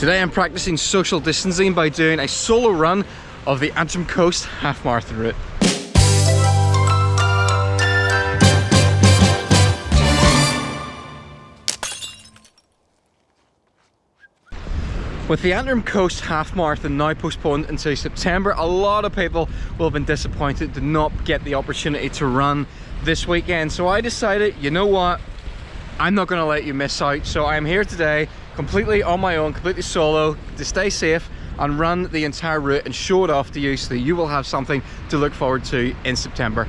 Today I'm practicing social distancing by doing a solo run of the Antrim Coast Half Marathon route. With the Antrim Coast Half Marathon now postponed until September, a lot of people will have been disappointed to not get the opportunity to run this weekend. So I decided, you know what, I'm not going to let you miss out. So I'm here today completely on my own, completely solo, to stay safe and run the entire route and show it off to you so that you will have something to look forward to in September.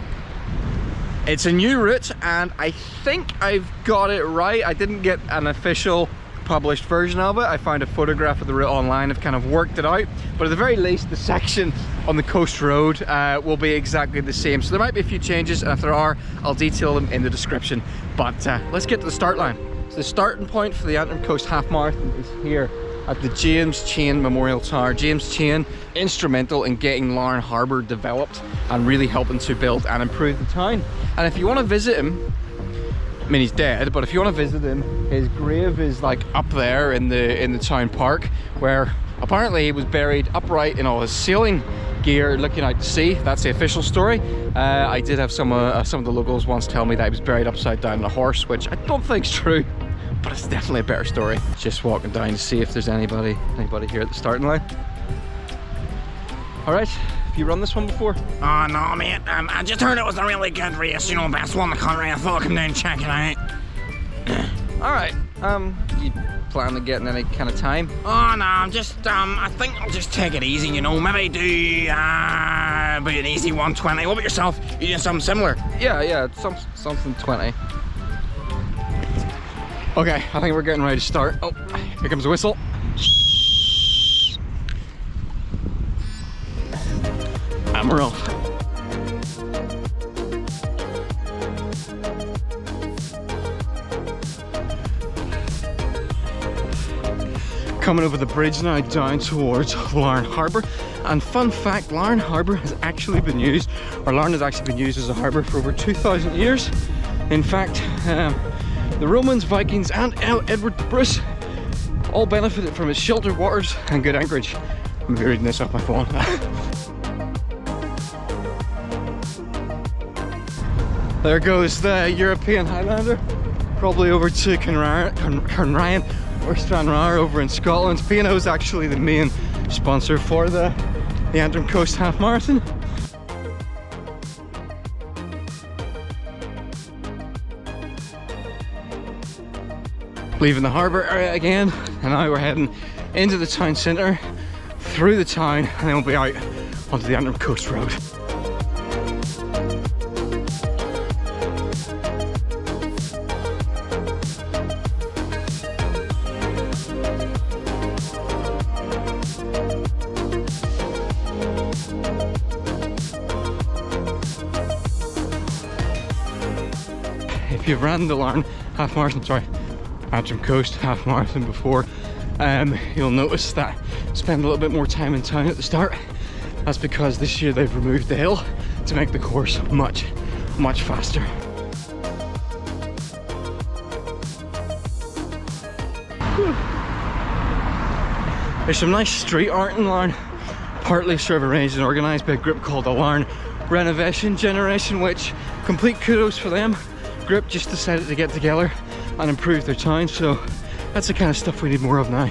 It's a new route and I think I've got it right. I didn't get an official published version of it. I found a photograph of the route online. I've kind of worked it out, but at the very least the section on the coast road will be exactly the same. So there might be a few changes, and if there are, I'll detail them in the description. But let's get to the start line. So the starting point for the Antrim Coast Half Marathon is here at the James Chain Memorial Tower. James Chain, instrumental in getting Larne Harbour developed and really helping to build and improve the town. And if you want to visit him, I mean, he's dead, but if you want to visit him, his grave is like up there in the town park, where apparently he was buried upright in all his sailing gear looking out to sea. That's the official story. I did have some of the locals once tell me that he was buried upside down on a horse, which I don't think's true, but it's definitely a better story. Just walking down to see if there's anybody here at the starting line. All right. Have you run this one before? Oh no, mate. I just heard it was a really good race, you know, best one in the country. I thought I'd come down and check it out. Alright, you plan on getting any kind of time? Oh no, I'm just, I think I'll just take it easy, you know, maybe do, about an easy 120. What about yourself? You doing something similar? Yeah, something 20. Okay, I think we're getting ready to start. Oh, here comes a whistle. And we're off. Coming over the bridge now down towards Larne Harbour. And fun fact, Larne Harbour has actually been used, or Larne has actually been used as a harbour for over 2,000 years. In fact, the Romans, Vikings and Edward Bruce all benefited from its sheltered waters and good anchorage. I'm reading this off my phone. There goes the European Highlander, probably over to Cairnryan or Stranraer over in Scotland. P&O is actually the main sponsor for the Antrim Coast Half Marathon. Leaving the harbour area again, and now we're heading into the town centre, through the town, and then we'll be out onto the Antrim Coast Road. If you've ran the Larne Half Marathon, sorry, Antrim Coast Half Marathon before, you'll notice that I spend a little bit more time in town at the start. That's because this year they've removed the hill to make the course much faster. Whew. There's some nice street art in Larne, partly sort of arranged and organised by a group called the Larne Renovation Generation, which complete kudos for them. Group just decided to get together and improve their town, so that's the kind of stuff we need more of now.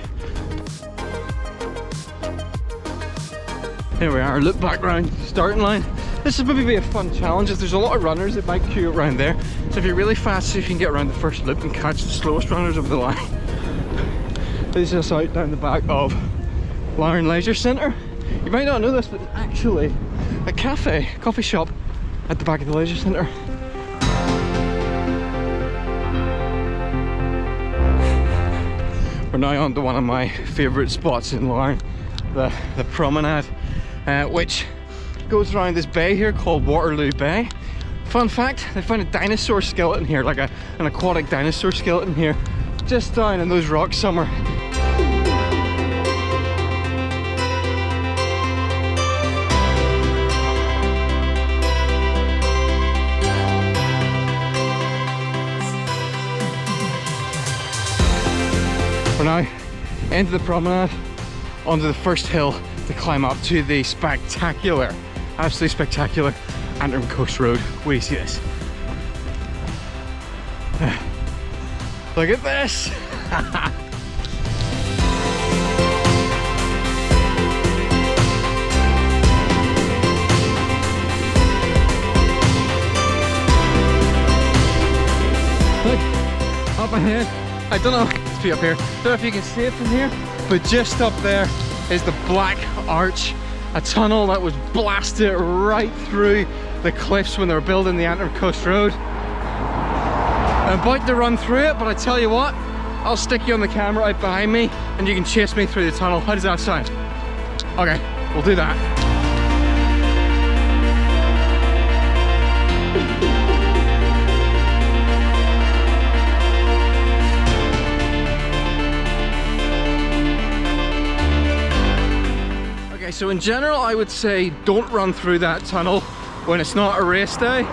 Here we are, look back round the starting line. This is maybe a fun challenge, as there's a lot of runners that might queue around there. So if you're really fast, so you can get around the first loop and catch the slowest runners over the line. This is us out down the back of Larne Leisure Centre. You might not know this, but it's actually a coffee shop at the back of the leisure centre. We're now on to one of my favourite spots in Larne, the promenade, which goes around this bay here called Waterloo Bay. Fun fact, they found a dinosaur skeleton here, like an aquatic dinosaur skeleton here, just down in those rocks somewhere. We're now into the promenade, onto the first hill to climb up to the spectacular, absolutely spectacular Antrim Coast Road. Wait, you see this? Look at this! Look, up ahead. I don't know, let's be up here. Don't know if you can see it from here, but just up there is the Black Arch, a tunnel that was blasted right through the cliffs when they were building the Antrim Coast Road. I'm about to run through it, but I tell you what, I'll stick you on the camera right behind me and you can chase me through the tunnel. How does that sound? Okay, we'll do that. Okay, so in general, I would say don't run through that tunnel when it's not a race day.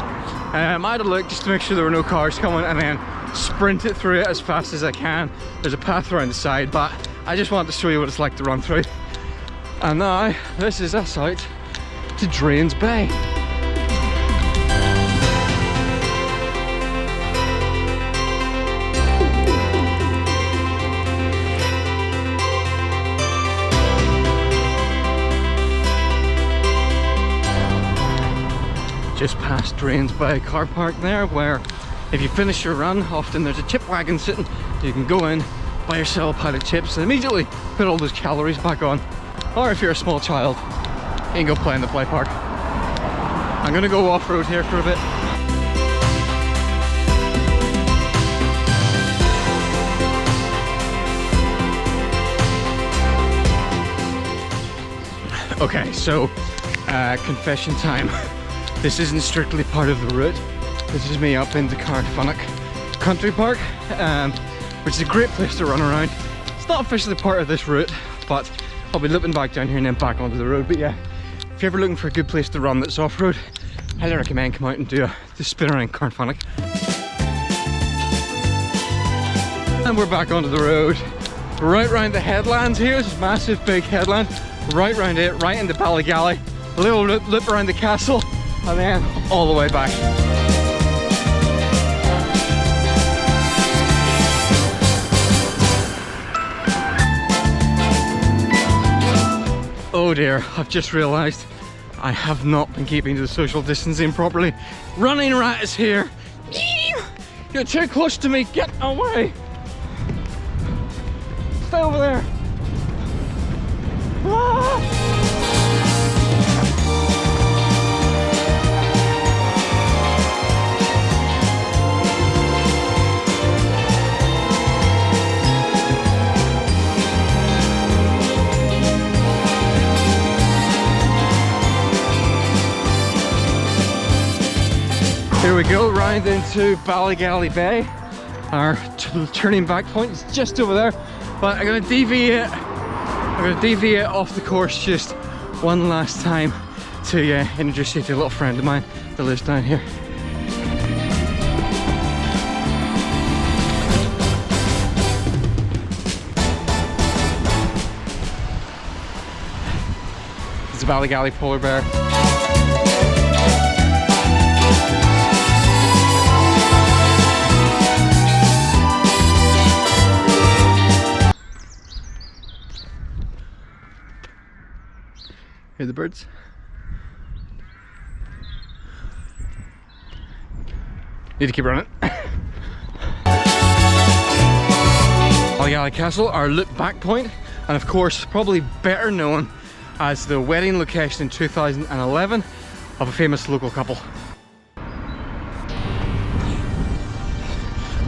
I had a look just to make sure there were no cars coming and then sprint it through it as fast as I can. There's a path around the side, but I just wanted to show you what it's like to run through. And now, this is us out to Drains Bay. Just past Drains Bay car park there, where if you finish your run, often there's a chip wagon sitting. You can go in, buy yourself a pile of chips and immediately put all those calories back on. Or if you're a small child, you can go play in the play park. I'm gonna go off-road here for a bit. Okay, so confession time. This isn't strictly part of the route. This is me up into Carnfunnock Country Park, which is a great place to run around. It's not officially part of this route, but I'll be looping back down here and then back onto the road. But yeah, if you're ever looking for a good place to run that's off-road, highly recommend come out and do a spin around Carnfunnock. And we're back onto the road, right round the headlands here. This massive big headland, right round it, right into Polygala, a little loop around the castle, and then all the way back. Oh dear, I've just realised I have not been keeping to the social distancing properly. Running Rat is here. You're too close to me, get away. Stay over there. Ah! Here we go, round into Polygala Bay. Our turning back point is just over there, but I'm going to deviate off the course just one last time to introduce you to a little friend of mine that lives down here. It's a Polygala polar bear. Hear the birds? Need to keep running. Polygala Castle, our loop back point, and of course probably better known as the wedding location in 2011 of a famous local couple.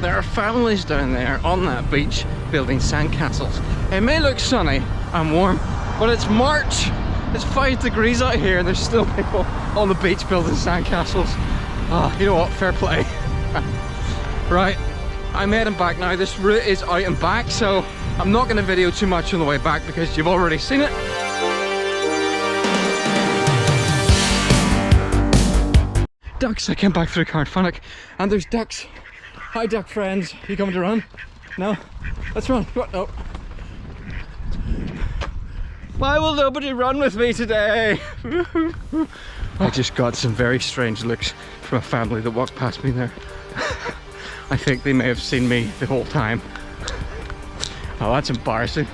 There are families down there on that beach building sandcastles. It may look sunny and warm, but it's March. It's 5 degrees out here and there's still people on the beach building sandcastles. Ah, you know what, fair play. Right, I'm heading back now. This route is out and back, so I'm not going to video too much on the way back because you've already seen it. Ducks, I came back through Carnfunnock and there's ducks. Hi duck friends, you coming to run? No? Let's run, go on, no. Why will nobody run with me today? I just got some very strange looks from a family that walked past me there. I think they may have seen me the whole time. Oh, that's embarrassing.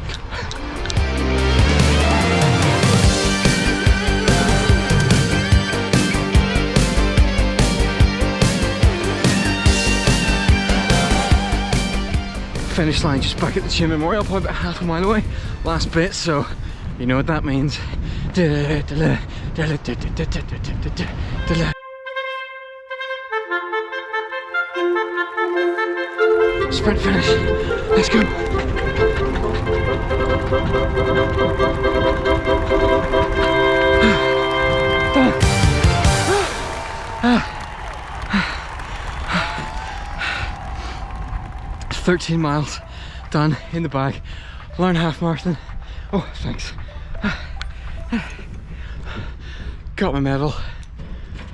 Finish line just back at the Chin Memorial, probably about half a mile away. Last bit, so you know what that means. Sprint finish. Let's go. Done. 13 miles done in the bag. Larne Half Marathon. Oh, thanks. Got my medal.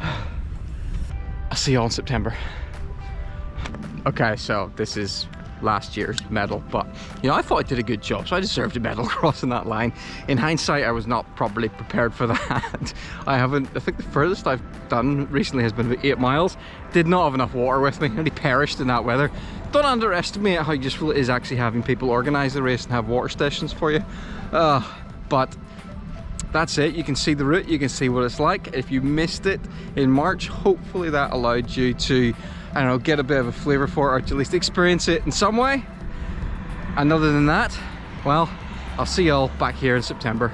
I'll see you all in September. Okay, so this is last year's medal, but you know, I thought I did a good job, so I deserved a medal crossing that line. In hindsight, I was not properly prepared for that. I think the furthest I've done recently has been about 8 miles. Did not have enough water with me, nearly perished in that weather. Don't underestimate how useful it is actually having people organise the race and have water stations for you. But that's it. You can see the route, you can see what it's like. If you missed it in March, hopefully that allowed you to, I don't know, get a bit of a flavour for it, or to at least experience it in some way. And other than that, well, I'll see y'all back here in September.